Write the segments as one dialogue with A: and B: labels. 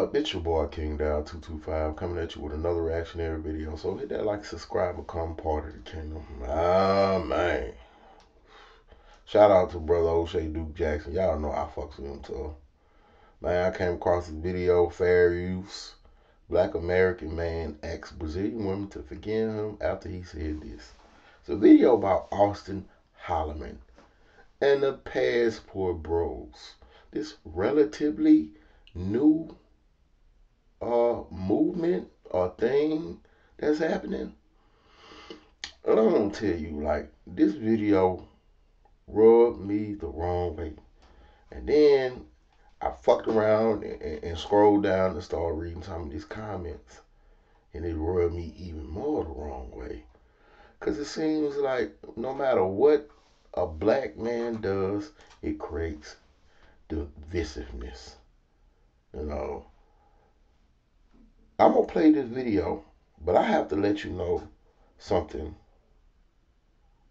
A: up? It's your boy King Dow 225 coming at you with another reactionary video. So hit that like, subscribe, become part of the kingdom. Ah man. Shout out to brother O'Shea Duke Jackson. Y'all know I fucks with him too. Man, I came across this video, fair use. Black American man asks Brazilian women to forgive him after he said this. It's a video about Austin Holloman and the Passport Bros. This relatively new movement or thing that's happening. And I'm gonna tell you, like, this video rubbed me the wrong way. And then I fucked around and scrolled down and started reading some of these comments. And it rubbed me even more the wrong way. Because it seems like no matter what a black man does, it creates divisiveness. You know, I'm going to play this video, but I have to let you know something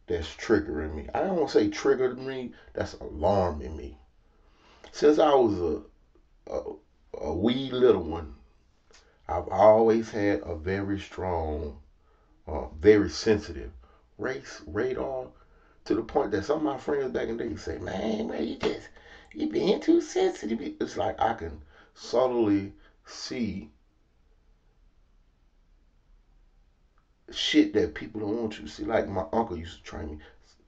A: that's triggering me. I don't want to say triggered me, that's alarming me. Since I was a wee little one, I've always had a very strong, very sensitive race radar, to the point that some of my friends back in the day say, man, you being too sensitive. It's like I can subtly see shit that people don't want you to see. Like my uncle used to train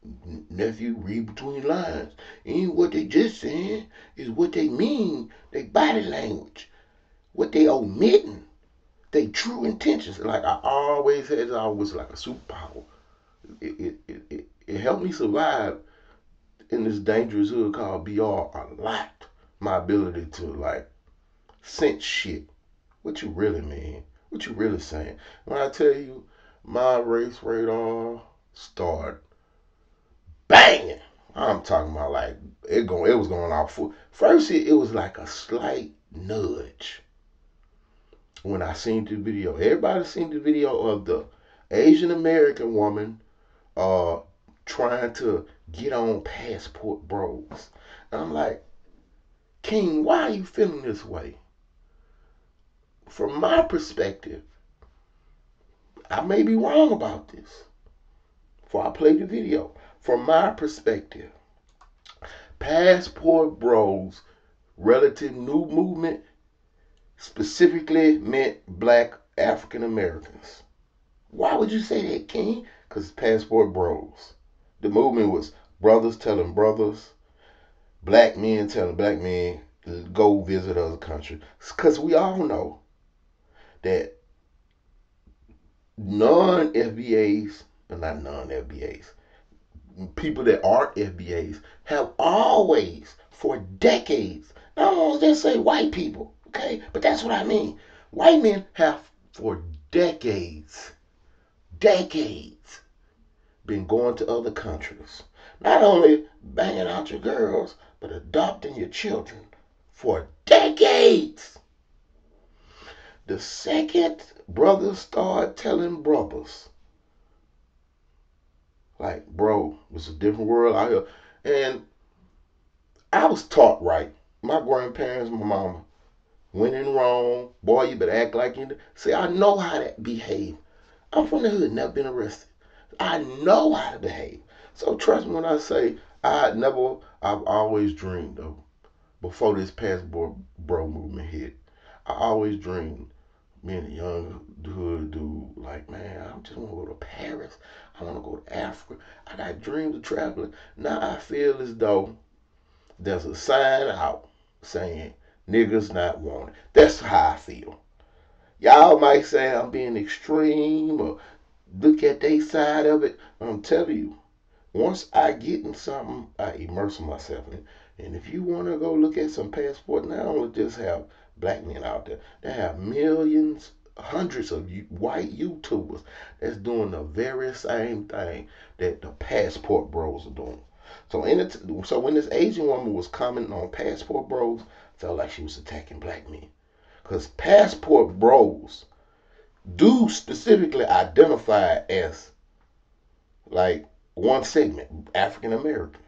A: me, nephew, read between the lines. Ain't what they just saying, is what they mean, they body language, what they omitting, they true intentions. Like I always had, I was like a superpower. It helped me survive in this dangerous hood called BR a lot. My ability to like sense shit. What you really mean? What you really saying? When I tell you my race radar started banging, I'm talking about like it was going off full. First it was like a slight nudge. When I seen the video, everybody seen the video of the Asian American woman trying to get on Passport Bros. And I'm like, King, why are you feeling this way? From my perspective, I may be wrong about this. Before I play the video, from my perspective, Passport Bros relative new movement specifically meant black African Americans. Why would you say that, King? Because Passport Bros. The movement was brothers telling brothers, black men telling black men, go visit other countries. Because we all know that non-FBAs, not non-FBAs, people that aren't FBAs have always, for decades, I don't just say white people, okay? But that's what I mean. White men have for decades, been going to other countries. Not only banging out your girls, but adopting your children for decades. The second brothers start telling brothers, like, bro, it's a different world out here. And I was taught right. My grandparents, my mama, when in wrong, boy, you better act like you. See, I know how to behave. I'm from the hood, never been arrested. I know how to behave. So trust me when I say I've always dreamed of, before this Passport Bro movement hit, I always dreamed being a young hood dude, like, man, I just want to go to Paris. I want to go to Africa. I got dreams of traveling. Now I feel as though there's a sign out saying niggas not wanted. That's how I feel. Y'all might say I'm being extreme or look at their side of it. I'm telling you, once I get in something, I immerse myself in it. And if you want to go look at some passports, not only just have black men out there, they have millions, hundreds of white YouTubers that's doing the very same thing that the Passport Bros are doing. So when this Asian woman was commenting on Passport Bros, felt like she was attacking black men. Because Passport Bros do specifically identify as like one segment, African American.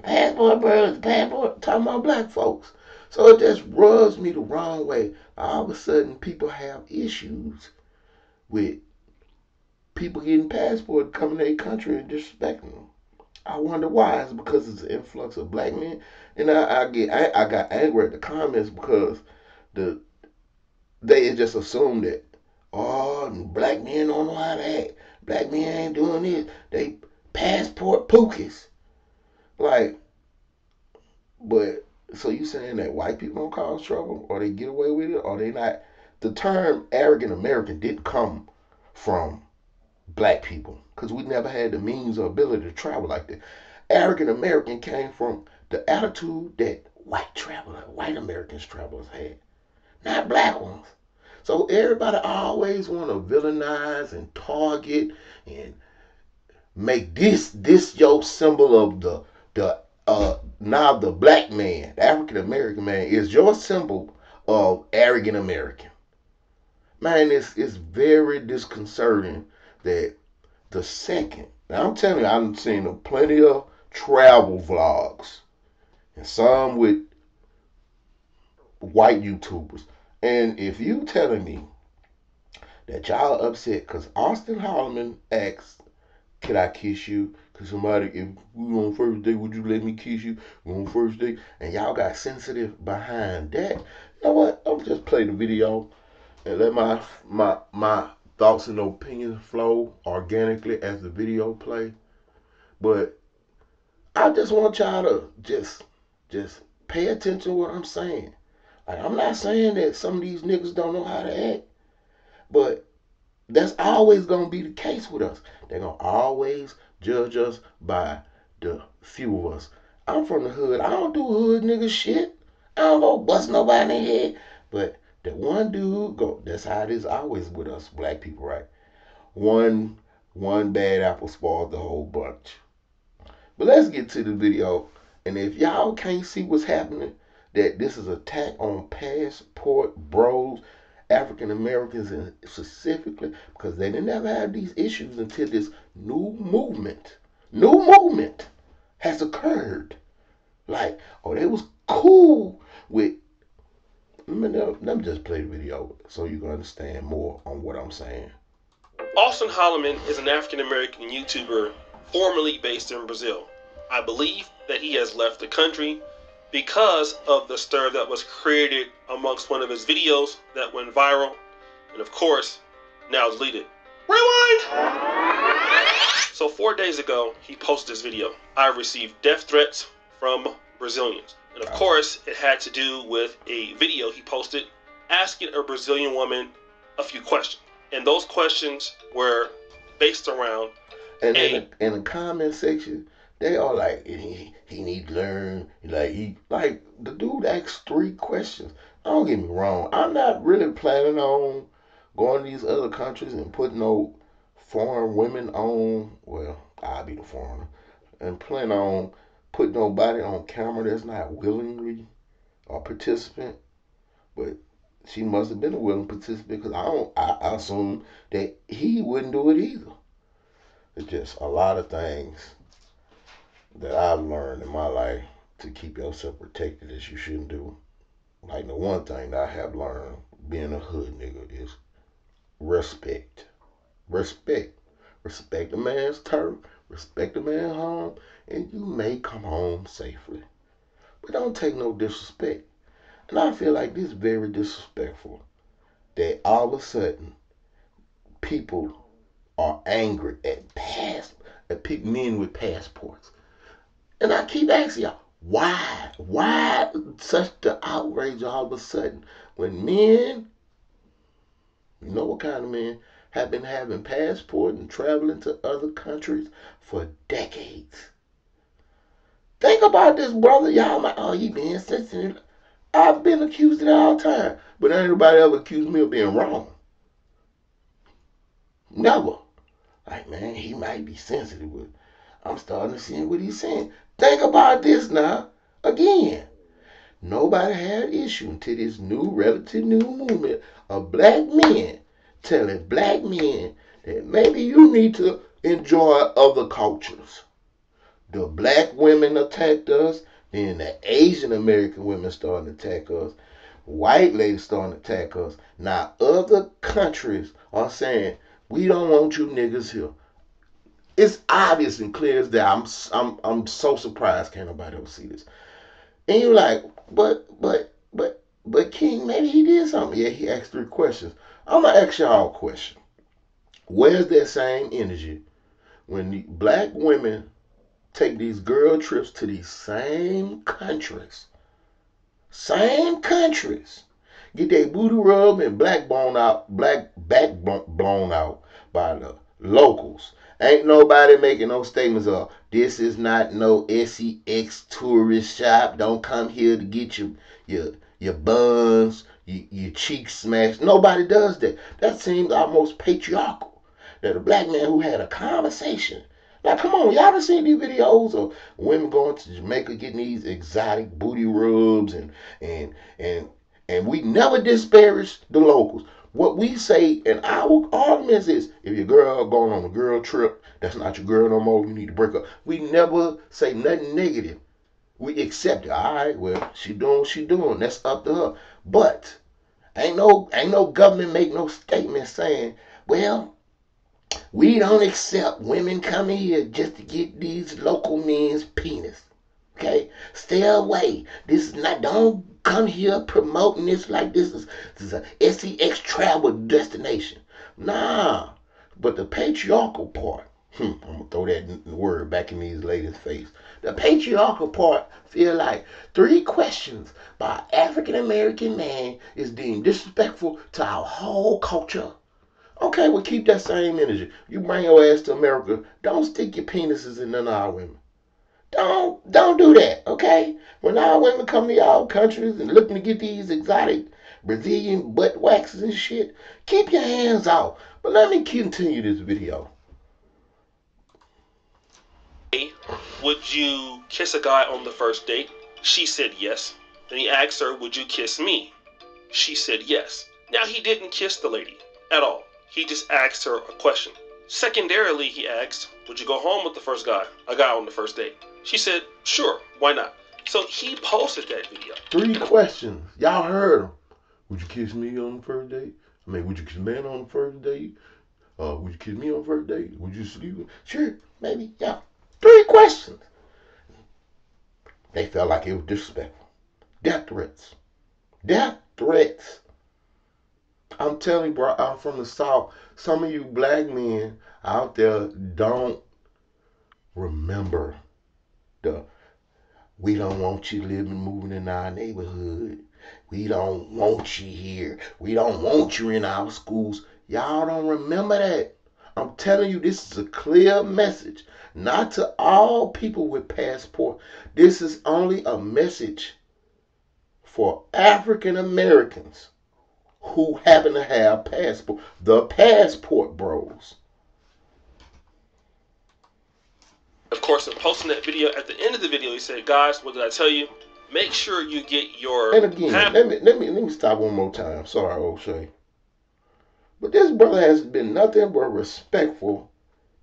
A: Passport Bros, passport, talking about black folks. So it just rubs me the wrong way. All of a sudden, people have issues with people getting passports coming to their country and disrespecting them. I wonder why. It's because it's an influx of black men, and I got angry at the comments because the they just assumed that black men don't know how to act. Black men ain't doing this. They passport pookies. Like, but so you saying that white people don't cause trouble, or they get away with it, or they not? The term arrogant American didn't come from black people because we never had the means or ability to travel like that. Arrogant American came from the attitude that white Americans travelers had, not black ones. So everybody always want to villainize and target and make this your symbol of now the black man, the African American man is your symbol of arrogant American. Man, it's very disconcerting that the second. Now I'm telling you, I've seen plenty of travel vlogs and some with white YouTubers. And if you telling me that y'all upset because Austin Holloman asked, "Can I kiss you?" Because somebody, if we on first date, would you let me kiss you? We on first date, and y'all got sensitive behind that. You know what? I'm just play the video and let my thoughts and opinions flow organically as the video play. But I just want y'all to just pay attention to what I'm saying. Like, I'm not saying that some of these niggas don't know how to act, but that's always gonna be the case with us. They're gonna always judge us by the few of us. I'm from the hood. I don't do hood nigga shit. I don't go bust nobody in the head. But that one dude go. That's how it is always with us black people, right? One bad apple spoils the whole bunch. But let's get to the video. And if y'all can't see what's happening, that this is an attack on passport bros, African Americans specifically, because they didn't ever have these issues until this new movement has occurred. Like, oh, they was cool with. Let me just play the video so you can understand more on what I'm saying.
B: Austin Holloman is an African American YouTuber formerly based in Brazil. I believe that he has left the country because of the stir that was created amongst one of his videos that went viral, and of course, now deleted. Rewind! So 4 days ago, he posted this video. I received death threats from Brazilians. And of course, it had to do with a video he posted asking a Brazilian woman a few questions. And those questions were based around
A: and in the comment section, they are like, he need to learn. Like the dude asked 3 questions. Don't get me wrong. I'm not really planning on going to these other countries and putting no foreign women on. Well, I'll be the foreigner. And plan on putting nobody on camera that's not willingly a participant. But she must have been a willing participant because I assume that he wouldn't do it either. It's just a lot of things that I've learned in my life to keep yourself protected that you shouldn't do. Like the one thing that I have learned being a hood nigga is respect. Respect. Respect a man's turf. Respect a man's home. And you may come home safely. But don't take no disrespect. And I feel like this is very disrespectful. That all of a sudden people are angry at men with passports. And I keep asking y'all, why? Why such the outrage all of a sudden? When men, you know what kind of men, have been having passports and traveling to other countries for decades. Think about this, brother. Y'all might, oh, he being sensitive. I've been accused of it all the time. But ain't nobody ever accused me of being wrong. Never. Like, man, he might be sensitive, but I'm starting to see what he's saying. Think about this now. Again, nobody had an issue until this relative new movement of black men telling black men that maybe you need to enjoy other cultures. The black women attacked us. Then the Asian American women starting to attack us. White ladies starting to attack us. Now other countries are saying, we don't want you niggas here. It's obvious and clear as that. I'm so surprised can't nobody ever see this. And you're like, but King, maybe he did something. Yeah, he asked 3 questions. I'm gonna ask y'all a question. Where's that same energy when the black women take these girl trips to these same countries? Same countries. Get their booty rubbed and black back blown out by the locals. Ain't nobody making no statements of this is not no SEX tourist shop. Don't come here to get your buns, your cheeks smashed. Nobody does that. That seems almost patriarchal. That a black man who had a conversation. Now come on, y'all ever seen these videos of women going to Jamaica getting these exotic booty rubs and and we never disparage the locals. What we say in our arguments is, if your girl going on a girl trip, that's not your girl no more, you need to break up. We never say nothing negative. We accept it. All right, well, she doing what she doing. That's up to her. But ain't no government make no statement saying, well, we don't accept women coming here just to get these local men's penis. Okay? Stay away. This is not, don't come here promoting this like this is a SEX travel destination. Nah. But the patriarchal part, I'm going to throw that word back in these ladies' face. The patriarchal part feel like 3 questions by an African American man is deemed disrespectful to our whole culture. Okay, well, keep that same energy. You bring your ass to America, don't stick your penises in none of our women. Don't do that, okay? When our women come to y'all countries and looking to get these exotic Brazilian butt waxes and shit, keep your hands off. But let me continue this video.
B: Would you kiss a guy on the first date? She said yes. Then he asked her, would you kiss me? She said yes. Now he didn't kiss the lady at all. He just asked her a question. Secondarily, he asked, would you go home with the first guy, a guy on the first date? She said, sure, why not? So he posted that video.
A: 3 questions. Y'all heard him. Would you kiss me on the first date? I mean, would you kiss a man on the first date? Would you kiss me on the first date? Would you sleep with? Sure, maybe, yeah. 3 questions. They felt like it was disrespectful. Death threats. Death threats. I'm telling you, bro, I'm from the South. Some of you black men out there don't remember we don't want you living, moving in our neighborhood. We don't want you here. We don't want you in our schools. Y'all don't remember that. I'm telling you, this is a clear message. Not to all people with passport. This is only a message for African Americans who happen to have passport. The passport bros.
B: Of course, in posting that video, at the end of the video, he said, guys, what did I tell you? Make sure you get your...
A: And again, let me stop one more time. Sorry, O'Shea. But this brother has been nothing but respectful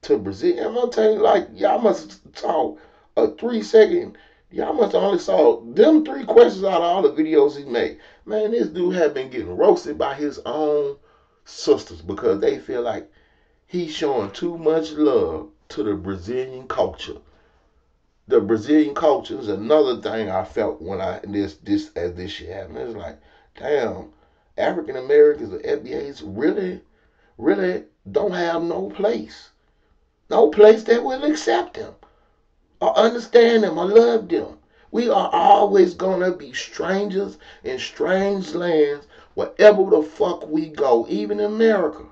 A: to Brazil. I'm going to tell you, like, y'all must saw a 3-second... Y'all must have only saw them 3 questions out of all the videos he made. Man, this dude had been getting roasted by his own sisters because they feel like he's showing too much love to the Brazilian culture. The Brazilian culture is another thing I felt when this shit happened. It's like, damn, African Americans or FBAs really don't have no place. No place that will accept them or understand them or love them. We are always gonna be strangers in strange lands wherever the fuck we go, even in America.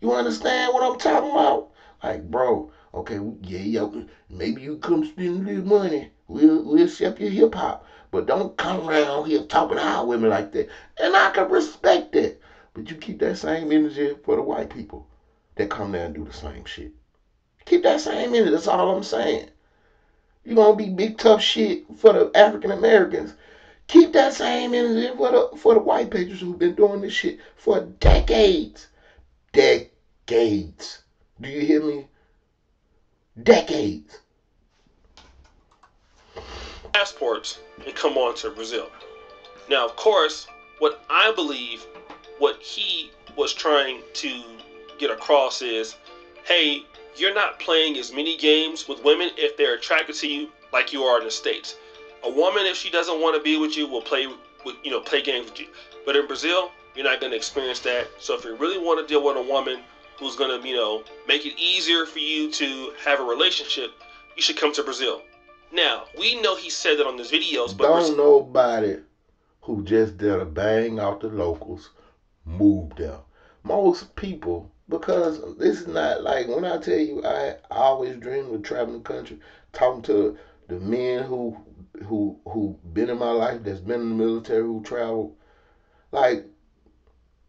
A: You understand what I'm talking about? Like, bro, okay, yeah, maybe you come spend a little money. We'll accept your hip hop. But don't come around here talking to our women like that. And I can respect that. But you keep that same energy for the white people that come there and do the same shit. Keep that same energy. That's all I'm saying. You're going to be big tough shit for the African Americans. Keep that same energy for the white patriots who've been doing this shit for decades. Decades. Do you hear me? Decades.
B: passports and come on to Brazil. Now, of course, what I believe, what he was trying to get across is, hey, you're not playing as many games with women if they're attracted to you like you are in the States. A woman, if she doesn't want to be with you, will play games with you. But in Brazil, you're not going to experience that. So if you really want to deal with a woman who's going to, make it easier for you to have a relationship, you should come to Brazil. Now, we know he said that on his videos, but
A: don't nobody who just did a bang out the locals move there. Most people, because this is not like when I tell you I always dreamed of traveling the country, talking to the men who been in my life, that's been in the military, who travel. Like,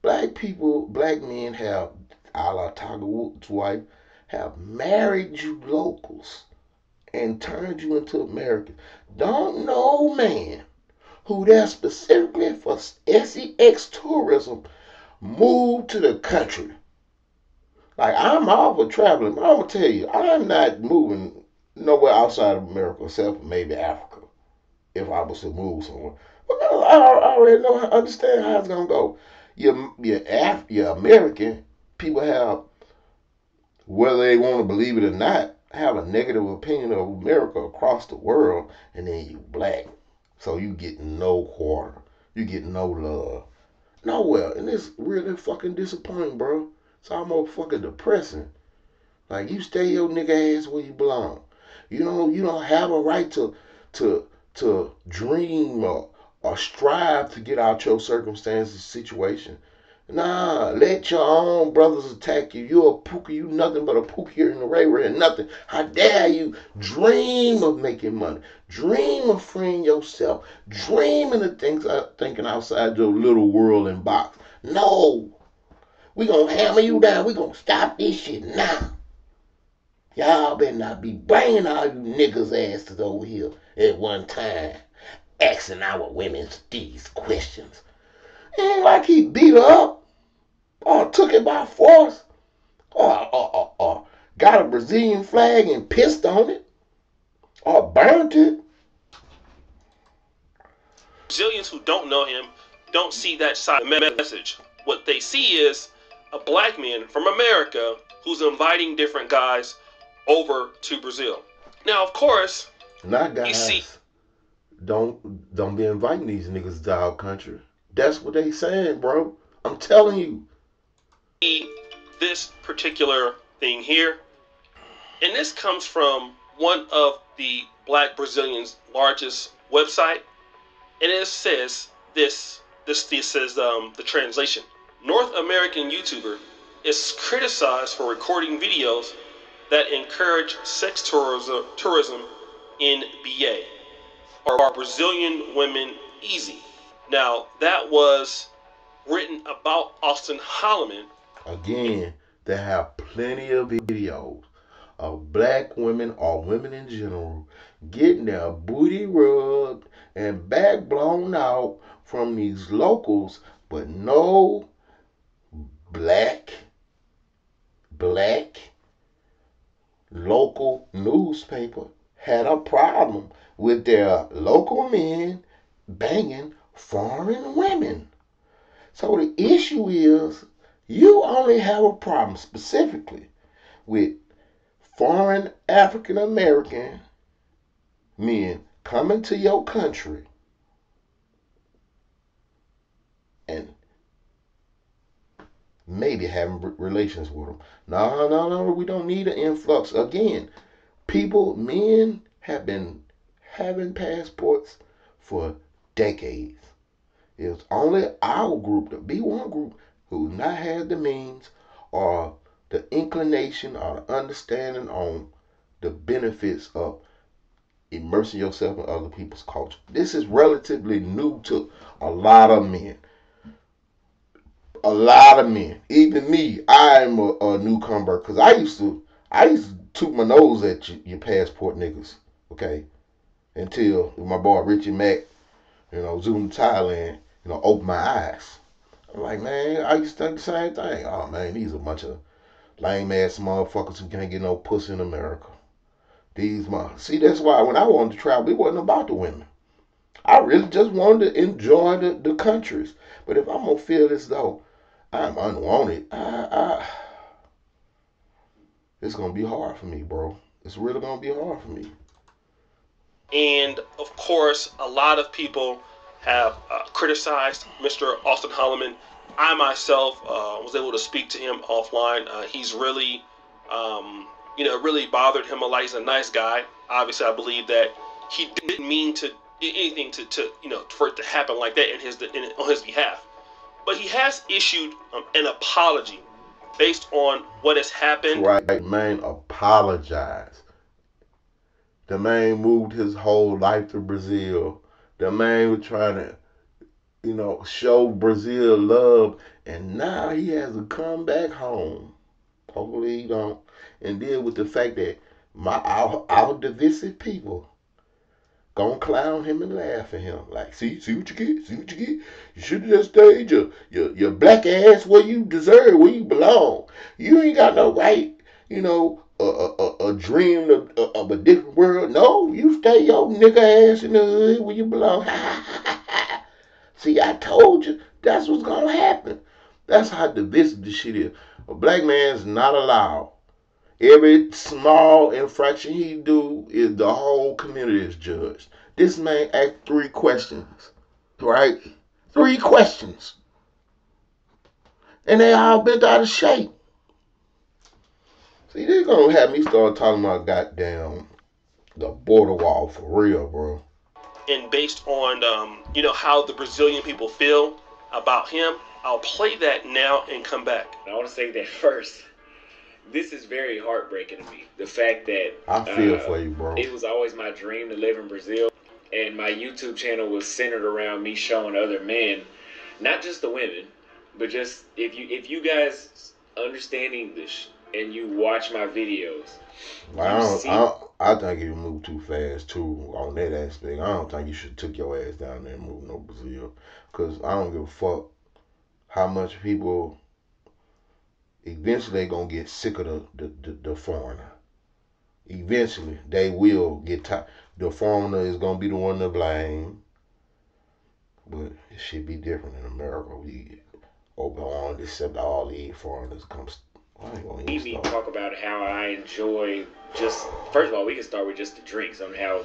A: black people, black men have, a la Tiger Woods' wife, have married you locals and turned you into Americans. Don't know man who there specifically for sex tourism moved to the country. Like, I'm all for traveling, but I'm gonna tell you, I'm not moving nowhere outside of America except for maybe Africa, if I was to move somewhere. But I already understand how it's gonna go. You're American. People have, whether they want to believe it or not, have a negative opinion of America across the world, and then you black, so you get no quarter, you get no love, nowhere, and it's really fucking disappointing, bro. It's almost fucking depressing. Like, you stay your nigga ass where you belong. You don't have a right to dream or strive to get out your circumstances, situation. Nah, let your own brothers attack you. You're a pookie. You nothing but a pookie here in the Ray and nothing. How dare you dream of making money? Dream of freeing yourself. Dreaming of things, thinking outside your little world and box. No. We gonna hammer you down. We gonna stop this shit now. Y'all better not be bringing all you niggas asses over here at one time, asking our women these questions. Ain't like he beat her up or took it by force or got a Brazilian flag and pissed on it or burnt it.
B: Brazilians who don't know him don't see that side of the message. What they see is a black man from America who's inviting different guys over to Brazil. Now, of course,
A: not guys. Don't be inviting these niggas to our country. That's what they saying, bro. I'm telling you.
B: This particular thing here, and this comes from one of the black Brazilians' largest website, and it says this says the translation. North American YouTuber is criticized for recording videos that encourage sex tourism in BA. Are Brazilian women easy? Now, that was written about Austin Holloman.
A: Again, they have plenty of videos of black women or women in general getting their booty rubbed and back blown out from these locals, but no black local newspaper had a problem with their local men banging foreign women. So the issue is, you only have a problem specifically with foreign African American men coming to your country and maybe having relations with them. No, we don't need an influx. Again, men have been having passports for decades. It's only our group, the B1 group, who not had the means or the inclination or the understanding on the benefits of immersing yourself in other people's culture. This is relatively new to a lot of men. A lot of men, even me, I'm a newcomer, because I used to toot my nose at your passport niggas, okay, until my boy Richie Mack, Zoom Thailand, opened my eyes. I'm like, man, I used to think the same thing. Oh man, these are a bunch of lame ass motherfuckers who can't get no pussy in America. these months. See, that's why when I wanted to travel, it wasn't about the women. I really just wanted to enjoy the countries. But if I'm gonna feel as though I'm unwanted, it's gonna be hard for me, bro. It's really gonna be hard for me.
B: And of course, a lot of people have criticized Mr. Austin Holloman. I myself was able to speak to him offline. He's really, really bothered him a lot. He's a nice guy. Obviously, I believe that he didn't mean to anything to for it to happen like that on his behalf. But he has issued an apology based on what has happened.
A: Right, man, apologize. The man moved his whole life to Brazil. The man was trying to, show Brazil love, and now he has to come back home. Hopefully he don't. And deal with the fact that our divisive people gonna clown him and laugh at him. Like, see what you get, see what you get. You should have just stayed your black ass where you deserve, where you belong. You ain't got no right, a dream of a different world. No, you stay your nigga ass in the hood where you belong. See, I told you that's what's gonna happen. That's how divisive this shit is. A black man's not allowed. Every small infraction he do is the whole community is judged. This man asked 3 questions, right? 3 questions. And they all bent out of shape. See, they're gonna have me start talking about goddamn the border wall for real, bro.
B: And based on how the Brazilian people feel about him, I'll play that now and come back.
C: I want to say that first. This is very heartbreaking to me. The fact that
A: I feel for you, bro.
C: It was always my dream to live in Brazil, and my YouTube channel was centered around me showing other men, not just the women, but just if you guys understand English and you watch my videos.
A: I think you moved too fast too on that aspect. I don't think you should took your ass down there and move no Brazil, cause I don't give a fuck how much people. Eventually, they gonna get sick of the foreigner. Eventually, they will get tired. The foreigner is gonna be the one to blame. But it should be different in America. We open arms, accept all these foreigners come. I ain't gonna even start.
C: Talk about how I enjoy just. First of all, we can start with just the drinks on how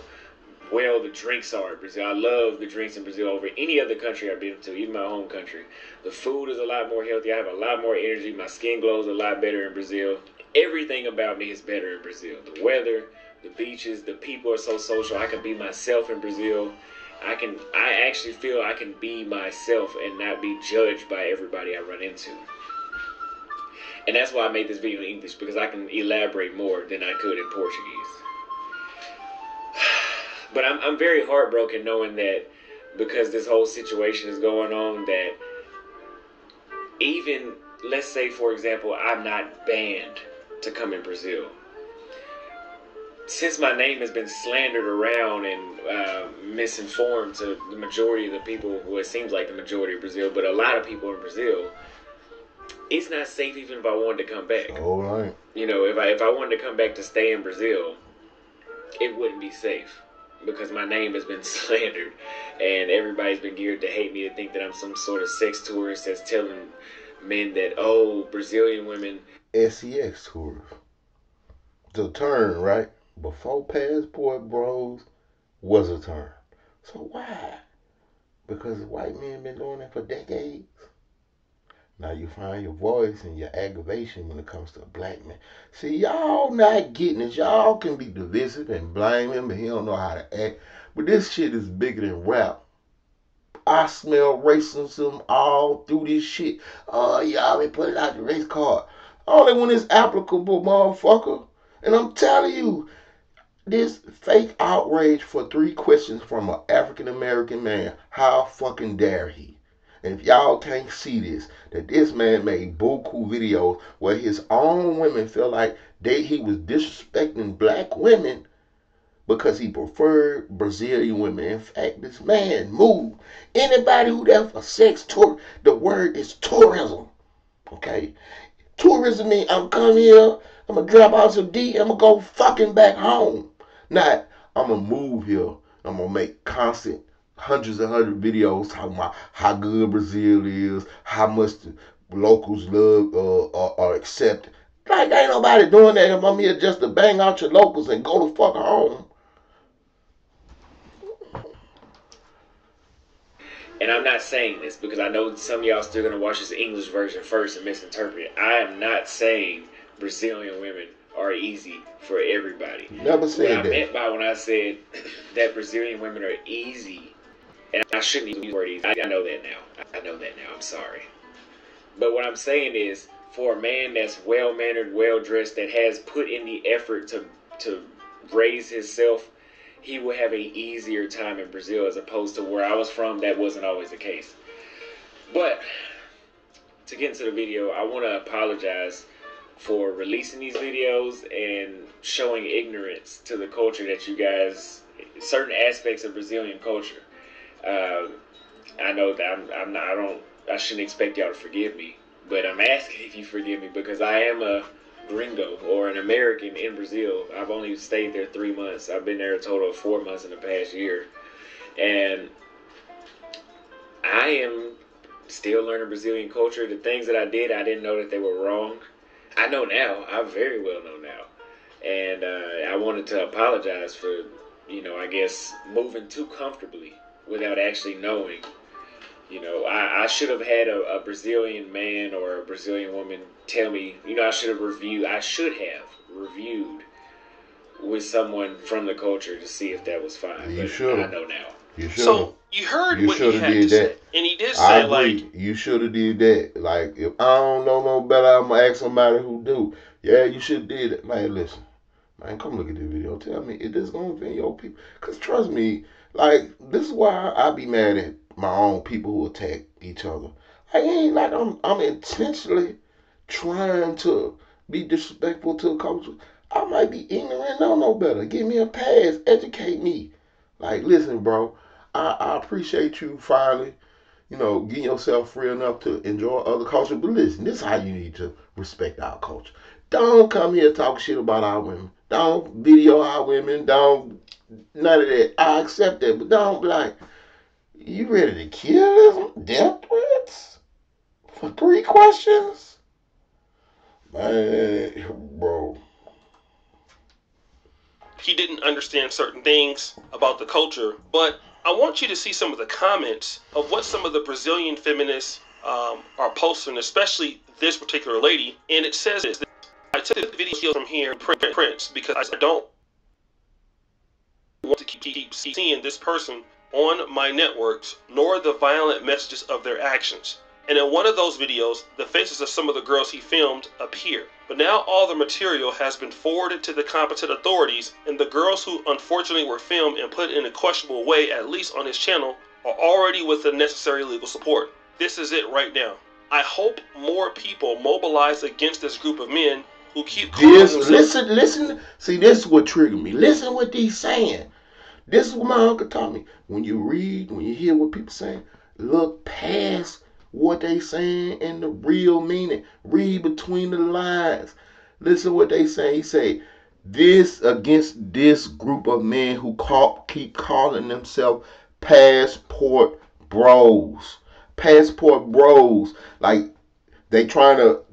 C: well the drinks are in Brazil. I love the drinks in Brazil over any other country I've been to, even my home country. The food is a lot more healthy. I have a lot more energy. My skin glows a lot better in Brazil. Everything about me is better in Brazil. The weather, the beaches, the people are so social. I can be myself in Brazil. I actually feel I can be myself and not be judged by everybody I run into. And that's why I made this video in English, because I can elaborate more than I could in Portuguese. But I'm very heartbroken knowing that because this whole situation is going on, that even, let's say, for example, I'm not banned to come in Brazil. Since my name has been slandered around and misinformed to the majority of the people, well, it seems like the majority of Brazil, but a lot of people in Brazil, it's not safe even if I wanted to come back.
A: All right.
C: If I wanted to come back to stay in Brazil, it wouldn't be safe. Because my name has been slandered and everybody's been geared to hate me, to think that I'm some sort of sex tourist that's telling men that, oh, Brazilian women.
A: SEX tourist. The term, right? Before Passport Bros was a term. So why? Because white men been doing it for decades. Now you find your voice and your aggravation when it comes to a black man. See, y'all not getting it. Y'all can be divisive and blame him, but he don't know how to act. But this shit is bigger than rap. I smell racism all through this shit. Oh, y'all been putting out the race card. Only when it's applicable, motherfucker. And I'm telling you, this fake outrage for 3 questions from an African American man. How fucking dare he? And if y'all can't see this, that this man made buku videos where his own women feel like he was disrespecting black women because he preferred Brazilian women. In fact, this man moved. Anybody who there for sex tour, the word is tourism. Okay? Tourism means I'm coming here, I'm going to drop out some D, I'm going to go fucking back home. Not, I'm going to move here. I'm going to make constant hundreds videos talking about how good Brazil is, how much the locals love or accept. Like, ain't nobody doing that. I'm here just to bang out your locals and go the fuck home.
C: And I'm not saying this because I know some of y'all still going to watch this English version first and misinterpret it. I am not saying Brazilian women are easy for everybody.
A: Never said that.
C: What I meant by when I said that Brazilian women are easy, and I shouldn't even use the word easy. I know that now. I'm sorry. But what I'm saying is, for a man that's well-mannered, well-dressed, that has put in the effort to raise himself, he will have an easier time in Brazil as opposed to where I was from. That wasn't always the case. But to get into the video, I want to apologize for releasing these videos and showing ignorance to the culture that you guys, certain aspects of Brazilian culture. I know that I shouldn't expect y'all to forgive me, but I'm asking if you forgive me because I am a gringo or an American in Brazil. I've only stayed there 3 months. I've been there a total of 4 months in the past year, and I am still learning Brazilian culture. The things that I did, I didn't know that they were wrong. I know now. I very well know now, and I wanted to apologize for, I guess, moving too comfortably without actually knowing. I should have had a Brazilian man or a Brazilian woman tell me, I should have reviewed with someone from the culture to see if that was fine.
A: You
C: but
A: should.
C: I know now.
A: You should.
B: So you heard what he had to say, and he did say,
A: I agree. You should have did that. Like, if I don't know no better, I'm gonna ask somebody who do. Yeah, you should have did it. Man, listen, man, come look at this video. Tell me, is this gonna offend your people? Cause trust me, like, this is why I be mad at my own people who attack each other. Like, it ain't like I'm intentionally trying to be disrespectful to a culture. I might be ignorant, don't know better. Give me a pass, educate me. Like, listen, bro, I appreciate you finally, getting yourself free enough to enjoy other culture. But listen, this is how you need to respect our culture. Don't come here talk shit about our women. Don't video our women. Don't, none of that. I accept that, but don't be like, you ready to kill them? Death threats? For 3 questions? Man, bro.
B: He didn't understand certain things about the culture, but I want you to see some of the comments of what some of the Brazilian feminists are posting, especially this particular lady. And it says this. I took the video from here, Prince, because I don't want to keep seeing this person on my networks, nor the violent messages of their actions. And in one of those videos, the faces of some of the girls he filmed appear. But now all the material has been forwarded to the competent authorities, and the girls who unfortunately were filmed and put in a questionable way, at least on his channel, are already with the necessary legal support. This is it right now. I hope more people mobilize against this group of men who keep calling themselves...
A: Listen. See, this is what triggered me. Listen what they's saying. This is what my uncle taught me. When you read, when you hear what people saying, look past what they saying and the real meaning. Read between the lines. Listen what they say. He say, this against this group of men who keep calling themselves passport bros. Passport bros. Like, they trying to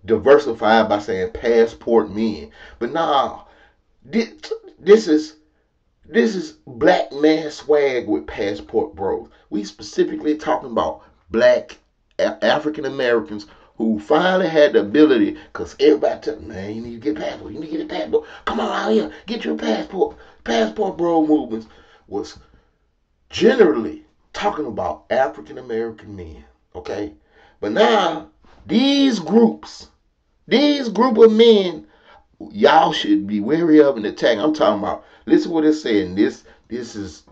A: diversify by saying passport men. But nah, this is black man swag with passport bros. We specifically talking about black African Americans who finally had the ability, because everybody tell them, man, you need to get a passport. You need to get a passport. Come on out here, get your passport. Passport bro movements was generally talking about African American men, okay? But now, these group of men, y'all should be wary of an attack. I'm talking about, listen what it's saying. This is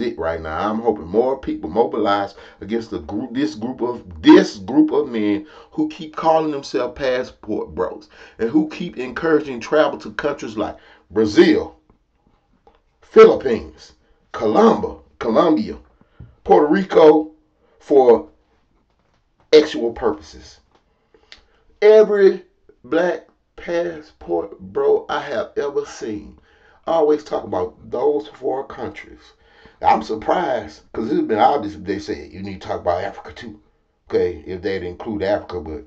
A: it right now. I'm hoping more people mobilize against this group of men who keep calling themselves passport bros and who keep encouraging travel to countries like Brazil, Philippines, Colombia, Puerto Rico for sexual purposes. Every black passport bro I have ever seen. I always talk about those four countries. I'm surprised because it's been obvious they said you need to talk about Africa too. Okay, if they'd include Africa, but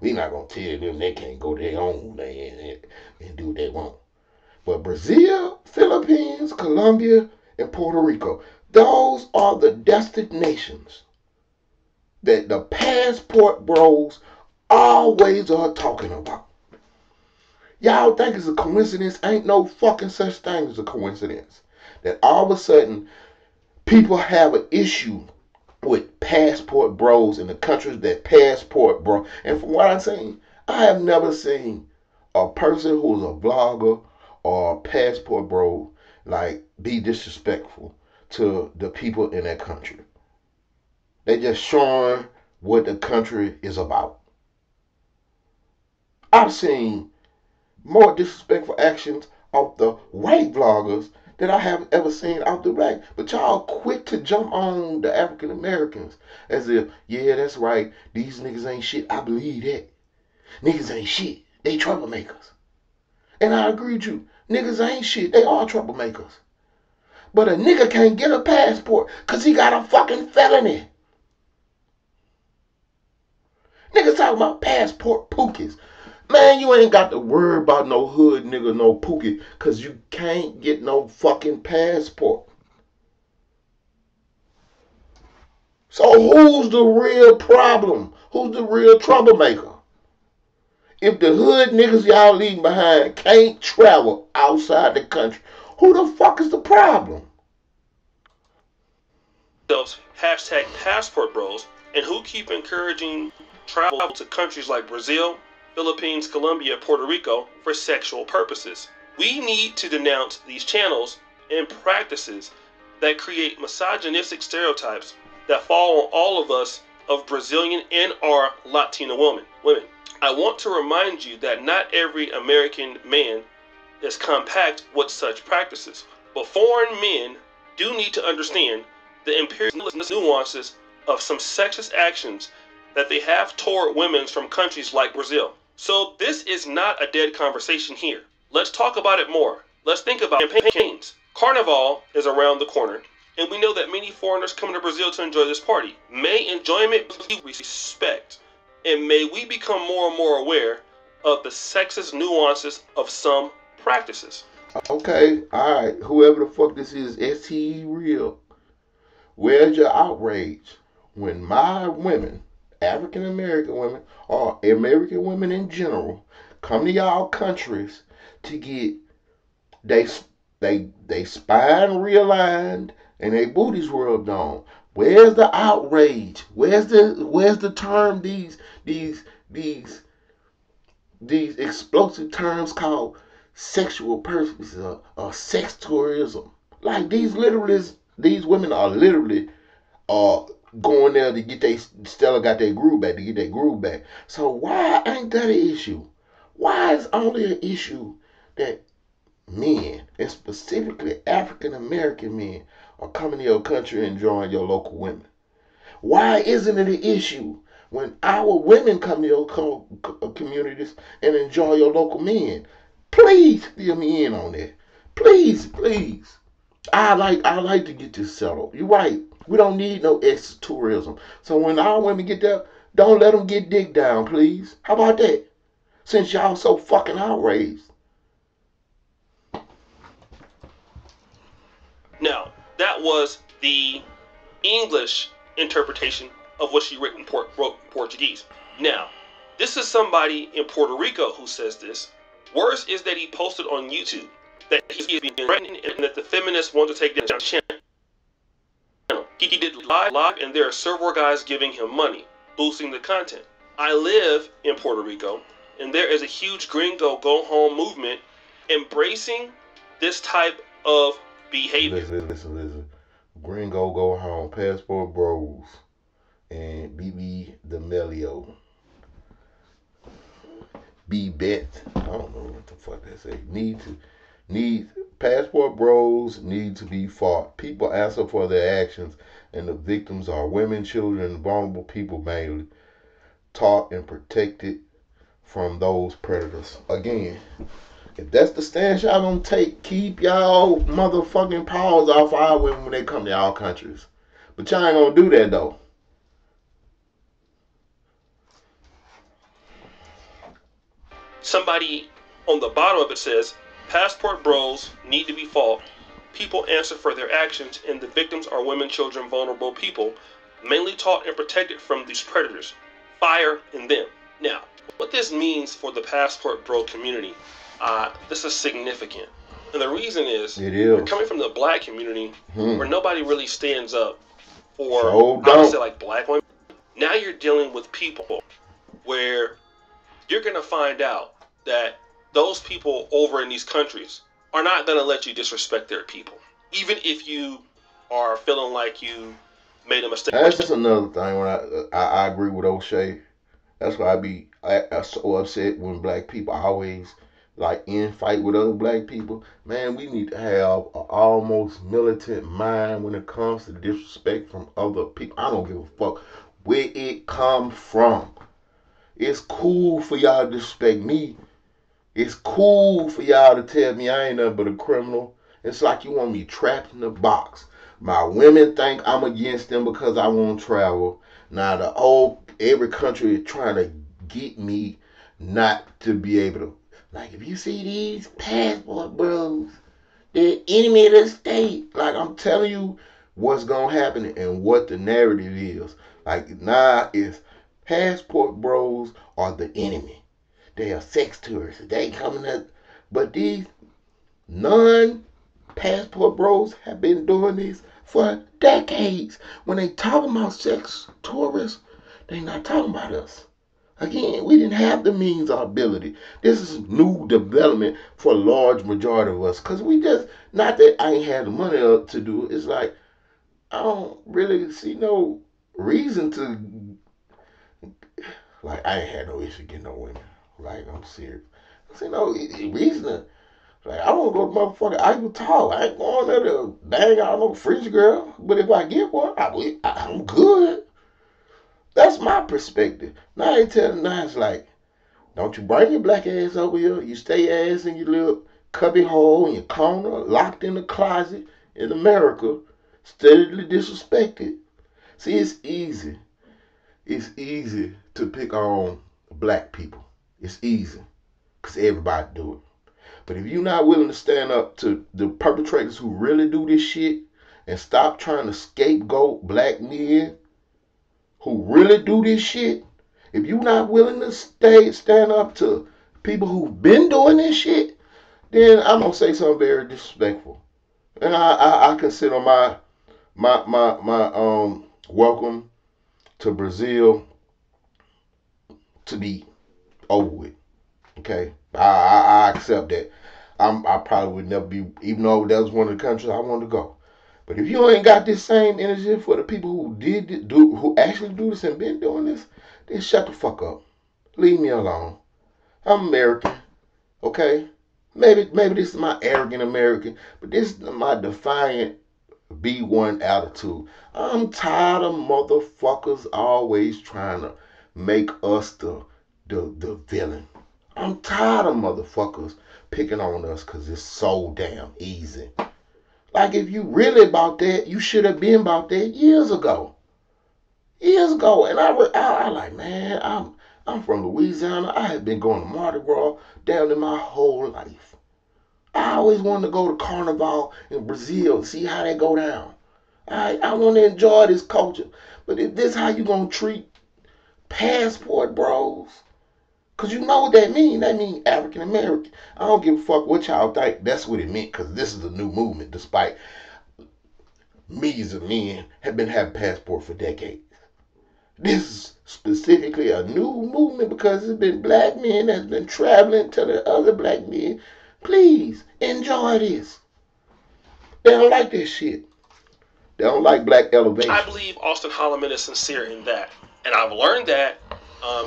A: we not gonna tell them they can't go their own land and do what they want. But Brazil, Philippines, Colombia, and Puerto Rico, those are the destinations that the passport bros always are talking about. Y'all think it's a coincidence? Ain't no fucking such thing as a coincidence. That all of a sudden people have an issue with passport bros in the countries that passport bro. And from what I've seen, I have never seen a person who's a vlogger or a passport bro like be disrespectful to the people in that country. They just showing what the country is about. I've seen more disrespectful actions of the white vloggers than I have ever seen out the black. But y'all quick to jump on the African Americans as if, yeah, that's right, these niggas ain't shit. I believe that. Niggas ain't shit. They troublemakers. And I agree with you. Niggas ain't shit. They are troublemakers. But a nigga can't get a passport because he got a fucking felony. Niggas talking about passport pookies. Man, you ain't got to worry about no hood nigga, no pookie, because you can't get no fucking passport. So who's the real problem? Who's the real troublemaker? If the hood niggas y'all leaving behind can't travel outside the country, who the fuck is the problem?
B: Those hashtag passport bros and who keep encouraging travel to countries like Brazil, Philippines, Colombia, Puerto Rico for sexual purposes. We need to denounce these channels and practices that create misogynistic stereotypes that fall on all of us of Brazilian and or Latino women. I want to remind you that not every American man is compact with such practices, but foreign men do need to understand the imperialist nuances of some sexist actions that they have toward women from countries like Brazil. So this is not a dead conversation here. Let's talk about it more. Let's think about campaigns. Carnival is around the corner, and we know that many foreigners come to Brazil to enjoy this party. May enjoyment be respect, and may we become more and more aware of the sexist nuances of some practices.
A: Okay, alright, whoever the fuck this is, STE real. Where's your outrage when my women, African American women, or American women in general, come to y'all countries to get they spine realigned and they booties rubbed on? Where's the outrage? Where's the term these explosive terms called sexual purposes or sex tourism? Like these women are literally going there to get Stella got their groove back, to get their groove back. So why ain't that an issue? Why is only an issue that men, and specifically African American men, are coming to your country and enjoying your local women? Why isn't it an issue when our women come to your communities and enjoy your local men? Please fill me in on that. Please, please. I like to get this settled. You're right. We don't need no extra tourism. So when our women get there, don't let them get dick down, please. How about that? Since y'all so fucking outraged.
B: Now, that was the English interpretation of what she wrote in Portuguese. Now, this is somebody in Puerto Rico who says this. Worse is that he posted on YouTube that he's being threatened and that the feminists want to take down his channel. He did live and there are several guys giving him money, boosting the content. I live in Puerto Rico and there is a huge gringo go home movement embracing this type of behavior.
A: Listen. Gringo go home, passport bros, and BB D'Amelio. B-Bet. I don't know what the fuck they say. Passport bros need to be fought. People answer for their actions, and the victims are women, children, and vulnerable people mainly. Taught and protected from those predators. Again, if that's the stance y'all gonna take, keep y'all motherfucking paws off our women when they come to our countries. But y'all ain't gonna do that though.
B: Somebody on the bottom of it says, passport bros need to be fought. People answer for their actions, and the victims are women, children, vulnerable people, mainly taught and protected from these predators. Fire in them. Now, what this means for the passport bro community, this is significant. And the reason is, you're coming from the black community, where nobody really stands up for, I would say, like black women. Now you're dealing with people where you're going to find out that those people over in these countries are not going to let you disrespect their people, even if you are feeling like you made a mistake.
A: That's just another thing. When I agree with O'Shea. That's why I so upset when black people always like in fight with other black people. Man, we need to have an almost militant mind when it comes to disrespect from other people. I don't give a fuck where it come from. It's cool for y'all to disrespect me. It's cool for y'all to tell me I ain't nothing but a criminal. It's like you want me trapped in a box. My women think I'm against them because I won't travel. Now every country is trying to get me not to be able to. Like, if you see these passport bros, they're enemy of the state. Like, I'm telling you what's gonna happen and what the narrative is. Like, now it's passport bros are the enemy. They are sex tourists. They coming up. But these non-passport bros have been doing this for decades. When they talking about sex tourists, they not talking about us. Again, we didn't have the means or ability. This is new development for a large majority of us. Because we just, not that I ain't had the money to do it. It's like, I don't really see no reason to, like, I ain't had no issue getting no women. Like, I'm serious. I see no reason to, like, I want to go to motherfucking Eiffel Tower. I ain't going there to bang out no French girl. But if I get one, I'm good. That's my perspective. Now they telling us like, don't you bring your black ass over here. You stay your ass in your little cubby hole in your corner, locked in the closet in America, steadily disrespected. See, it's easy. It's easy to pick on black people. It's easy. Because everybody do it. But if you're not willing to stand up to the perpetrators who really do this shit and stop trying to scapegoat black men who really do this shit, if you're not willing to stand up to people who've been doing this shit, then I'm gonna say something very disrespectful. And I consider my welcome to Brazil to be over with. Okay, I accept that. I probably would never be, even though that was one of the countries I wanted to go. But if you ain't got this same energy for the people who actually do this and been doing this, then shut the fuck up. Leave me alone. I'm American, okay? Maybe this is my arrogant American, but this is my defiant B1 attitude. I'm tired of motherfuckers always trying to make us the villain. I'm tired of motherfuckers picking on us because it's so damn easy. Like, if you really about that, you should have been about that years ago. Years ago. And I like, man, I'm from Louisiana. I have been going to Mardi Gras down to my whole life. I always wanted to go to Carnival in Brazil and see how they go down. I want to enjoy this culture. But if this how you going to treat passport bros? Because you know what that means. That means African American. I don't give a fuck what y'all think. That's what it meant, because this is a new movement, despite millions of men have been having passports for decades. This is specifically a new movement because it's been black men that's been traveling to the other black men. Please, enjoy this. They don't like this shit. They don't like black elevation.
B: I believe Austin Holloman is sincere in that. And I've learned that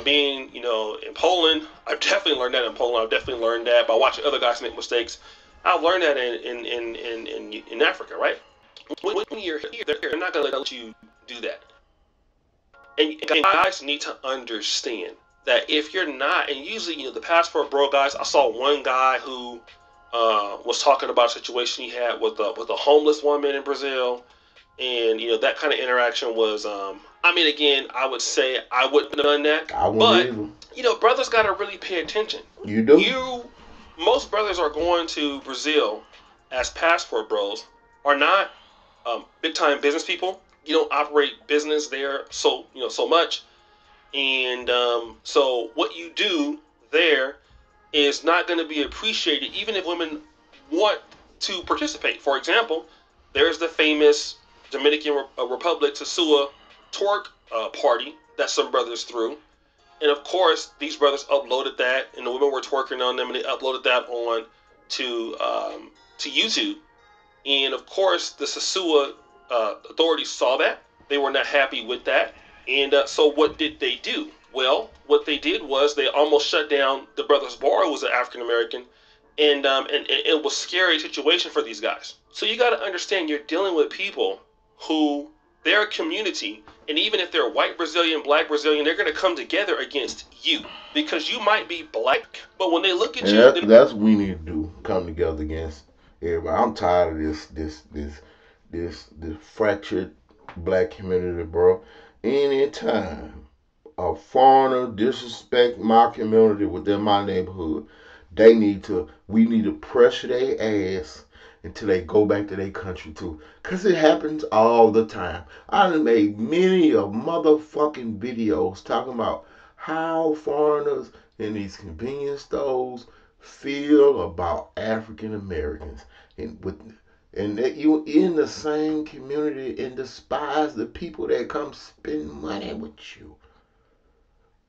B: being, in Poland. I've definitely learned that in Poland. I've definitely learned that by watching other guys make mistakes. I've learned that in Africa, right? When you're here, they're not going to let you do that. And guys need to understand that if you're not, and usually, the passport bro guys, I saw one guy who was talking about a situation he had with a homeless woman in Brazil, and that kind of interaction was. I mean, again, I would say I wouldn't have done that,
A: I wouldn't
B: but
A: either.
B: brothers got to really pay attention.
A: You do?
B: Most brothers are going to Brazil as passport bros are not big time business people. You don't operate business there so much, and so what you do there is not going to be appreciated, even if women want to participate. For example, there's the famous Dominican Republic Sosua twerk party that some brothers threw. And of course, these brothers uploaded that, and the women were twerking on them, and they uploaded that on to YouTube. And of course, the Sosua authorities saw that. They were not happy with that. And so what did they do? Well, what they did was they almost shut down the brothers' bar, who was an African American, and it was a scary situation for these guys. So you got to understand, you're dealing with people who, their community, and even if they're white Brazilian, black Brazilian, they're going to come together against you because you might be black, but when they look at you,
A: that's what we need to do. Come together against everybody. I'm tired of this fractured black community, bro. Anytime a foreigner disrespect my community within my neighborhood, we need to pressure their ass until they go back to their country too. Cause it happens all the time. I done made many of motherfucking videos talking about how foreigners in these convenience stores feel about African Americans, and that you in the same community and despise the people that come spend money with you.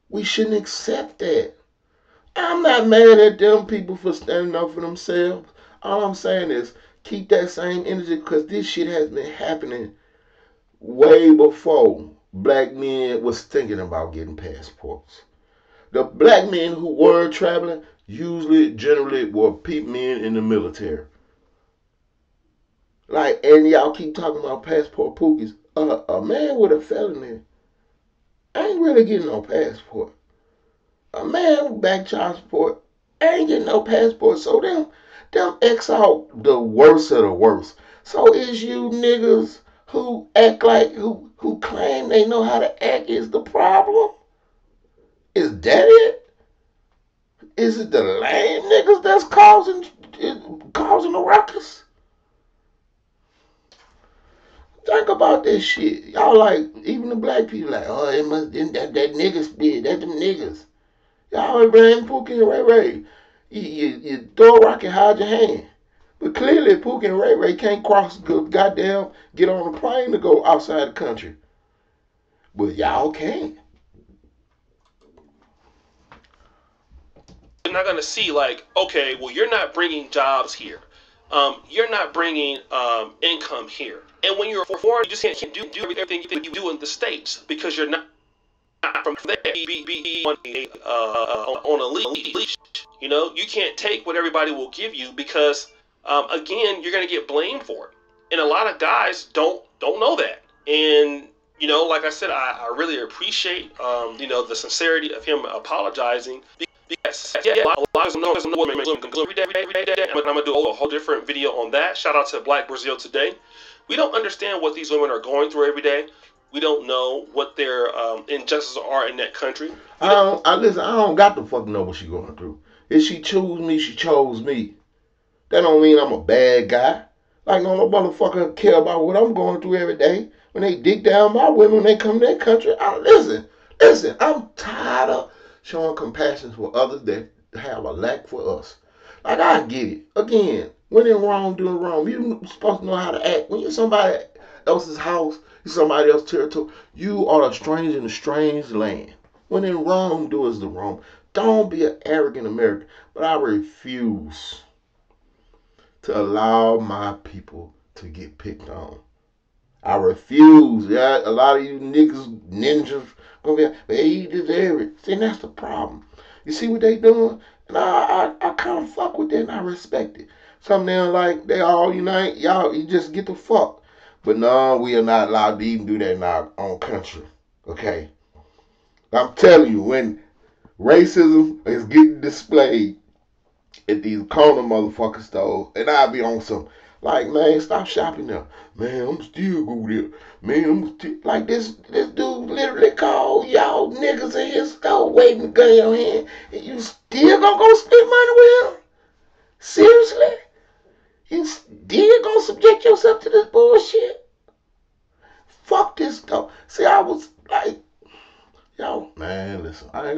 A: We shouldn't accept that. I'm not mad at them people for standing up for themselves. All I'm saying is keep that same energy, because this shit has been happening way before black men was thinking about getting passports. The black men who were traveling generally were men in the military. And y'all keep talking about passport pookies. A man with a felony ain't really getting no passport. A man with back child support ain't getting no passport. So them X out the worst of the worst. So is you niggas who act like who claim they know how to act is the problem? Is that it? Is it the lame niggas that's causing the ruckus? Think about this shit. Y'all even the black people oh, it must that nigga spit. That them niggas. Y'all blame Pookie and Ray Ray. You throw a rock and hide your hand. But clearly Pookie and Ray Ray can't get on a plane to go outside the country. But y'all can.
B: You're not going to see okay, well, you're not bringing jobs here. You're not bringing income here. And when you're a foreigner, you just can't do everything you do in the States because you're not from there. On a leash. You can't take what everybody will give you because, again, you're going to get blamed for it. And a lot of guys don't know that. And, like I said, I really appreciate, the sincerity of him apologizing. Because, a lot of them know women every day. I'm going to do a whole different video on that. Shout out to Black Brazil Today. We don't understand what these women are going through every day. We don't know what their injustices are in that country.
A: I don't got to fucking know what she's going through. If she chose me, she chose me. That don't mean I'm a bad guy. No motherfucker care about what I'm going through every day. When they dig down my women, when they come to their country, listen, I'm tired of showing compassion for others that have a lack for us. I get it. Again, when in wrong, doing wrong, you're supposed to know how to act. When you're somebody else's house, you're somebody else's territory, you are a stranger in a strange land. When in wrong, do is the wrong. Don't be an arrogant American. But I refuse to allow my people to get picked on. I refuse. Yeah, a lot of you ninjas, gonna be like, well, he deserve it. See, that's the problem. You see what they doing? And I kind of fuck with that and I respect it. Some of them they all unite. Y'all, you just get the fuck. But no, we are not allowed to even do that in our own country. Okay? I'm telling you, when Racism is getting displayed at these corner motherfucker stores, and I be on some like, man, stop shopping there. Man, I'm still go there. Man, I'm still like this dude literally called y'all niggas in his store waving the gun in your hand, and you still gonna go spend money with him? Seriously? You still gonna subject yourself to this bullshit? Fuck this stuff. See, I was like, yo, man, listen, I'm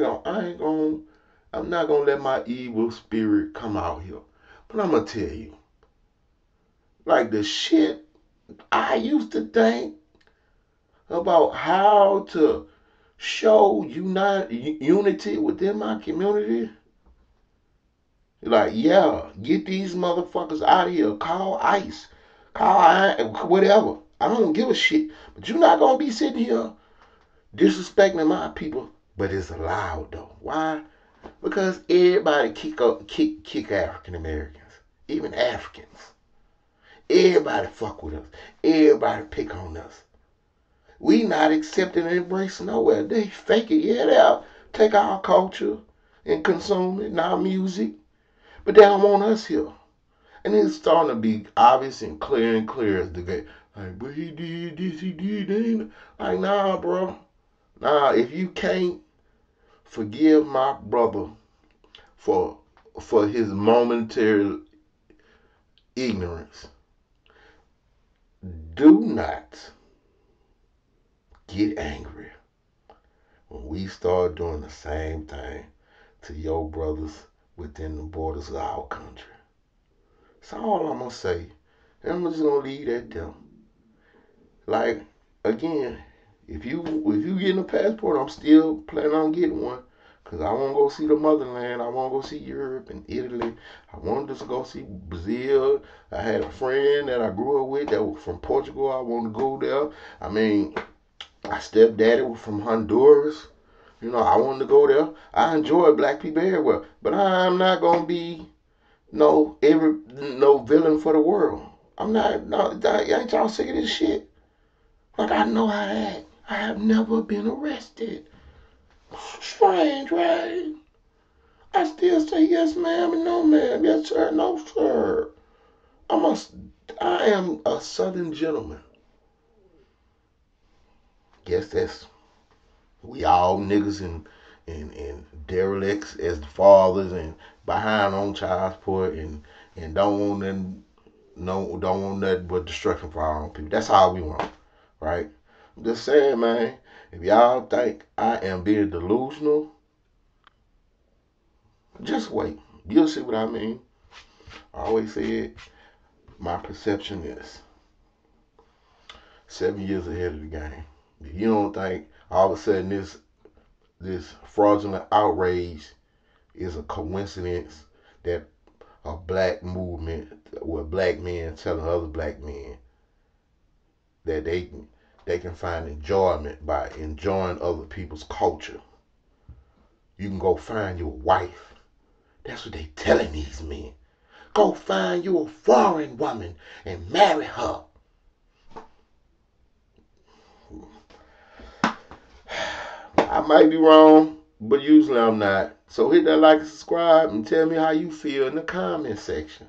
A: not gonna let my evil spirit come out here. But I'm gonna tell you, like the shit I used to think about how to show unity within my community. Like, yeah, get these motherfuckers out of here. Call ICE. Whatever. I don't give a shit. But you're not gonna be sitting here disrespecting my people. But it's allowed though. Why? Because everybody kick African Americans, even Africans. Everybody fuck with us. Everybody pick on us. We not accepting and embracing nowhere. They fake it. Yeah, they'll take our culture and consume it and our music, but they don't want us here. And it's starting to be obvious and clear as the day. Like, but he did this, he did that. Like, nah, bro. Nah, if you can't forgive my brother for his momentary ignorance, do not get angry when we start doing the same thing to your brothers within the borders of our country. That's all I'm gonna say. And I'm just gonna leave that there. Like, again, if you getting a passport, I'm still planning on getting one. Cause I want to go see the motherland. I want to go see Europe and Italy. I wanted to go see Brazil. I had a friend that I grew up with that was from Portugal. I wanted to go there. I mean, my stepdaddy was from Honduras. You know, I wanted to go there. I enjoy black people everywhere. But I'm not gonna be no villain for the world. I'm not. No, ain't y'all sick of this shit? Like, I know how to act. I have never been arrested. Strange, right? I still say yes, ma'am, and no, ma'am. Yes, sir, no, sir. I am a Southern gentleman. Guess that's we all niggas and derelicts as the fathers and behind on child support and don't want nothing, no, don't want nothing but destruction for our own people. That's how we want, right? I'm just saying, man. If y'all think I am being delusional, just wait. You'll see what I mean. I always said my perception is 7 years ahead of the game. If you don't think all of a sudden this fraudulent outrage is a coincidence that a black movement with black men telling other black men that they can find enjoyment by enjoying other people's culture. You can go find your wife. That's what they telling these men. Go find you a foreign woman and marry her. I might be wrong, but usually I'm not. So hit that like and subscribe and tell me how you feel in the comment section.